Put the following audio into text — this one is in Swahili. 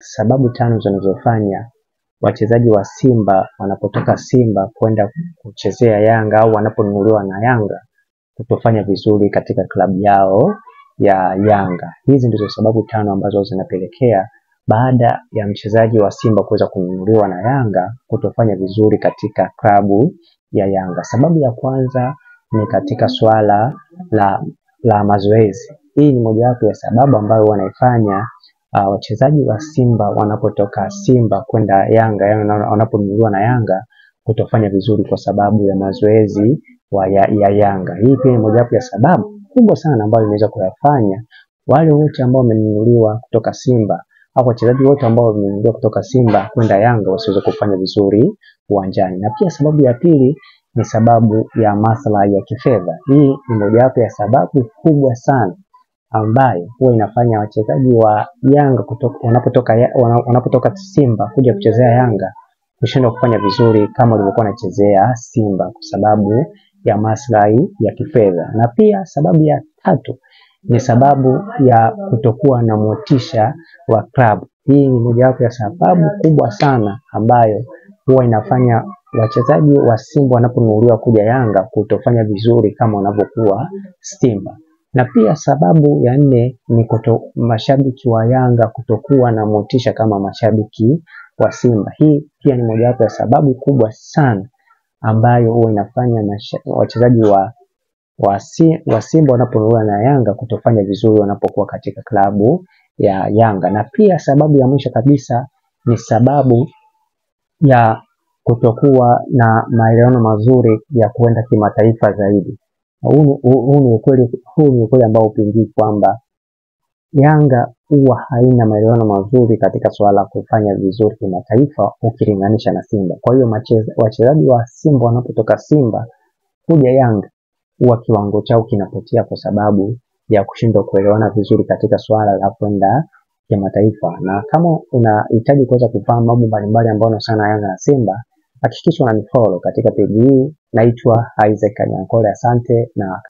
Sababu 5 zinazofanya wachezaji wa Simba wanapotoka Simba kwenda kuchezea Yanga au wanaponunuliwa na Yanga kutofanya vizuri katika klabu yao ya Yanga. Hizi ndizo sababu 5 ambazo zinapelekea baada ya mchezaji wa Simba kuweza kununuliwa na Yanga kutofanya vizuri katika klabu ya Yanga. Sababu ya kwanza ni katika swala la mazoezi. Hii ni mojawapo ya sababu ambayo wanaifanya wachezaji wa Simba wanapotoka Simba kwenda Yanga, wanaponunuliwa na Yanga kutofanya vizuri kwa sababu ya mazoezi ya Yanga. Hii pia ni mojawapo ya sababu kubwa sana ambayo inaweza kuyafanya wale wote ambao wamenunuliwa kutoka Simba au wachezaji wote ambao wamenunuliwa kutoka Simba kwenda Yanga wasiweze kufanya vizuri uwanjani. Na pia sababu ya pili ni sababu ya maslahi ya kifedha. Hii ni mojawapo ya sababu kubwa sana ambayo huwa inafanya wachezaji wa Yanga wanapotoka Simba kuja kuchezea Yanga kushindwa kufanya vizuri kama walivyokuwa wanachezea Simba kwa sababu ya maslahi ya kifedha. Na pia sababu ya 3 ni sababu ya kutokuwa na motisha wa klabu. Hii ni mojawapo ya sababu kubwa sana ambayo huwa inafanya wachezaji wa Simba wanaponunuliwa kuja Yanga kutofanya vizuri kama wanavyokuwa Simba. Na pia sababu ya 4 ni mashabiki wa Yanga kutokuwa na motisha kama mashabiki wa Simba. Hii pia ni mojawapo ya sababu kubwa sana ambayo huwa inafanya wachezaji wa Simba wanaponunuliwa na Yanga kutofanya vizuri wanapokuwa katika klabu ya Yanga. Na pia sababu ya mwisho kabisa ni sababu ya kutokuwa na maelewano mazuri ya kuenda kimataifa zaidi. Huu ni ukweli ambao upingiki kwamba Yanga huwa haina maelewano mazuri katika swala kufanya vizuri kimataifa ukilinganisha na Simba. Kwa hiyo wachezaji wa Simba wanapotoka Simba kuja Yanga huwa kiwango chao kinapotea kwa sababu ya kushindwa kuelewana vizuri katika swala la kwenda kimataifa. Na kama unahitaji kuweza kufahamu mambo mbalimbali ambayo yanahusiana Yanga na Simba, hakikisha unanifollow katika page hii. Naitwa Isaac Kanyankole, asante na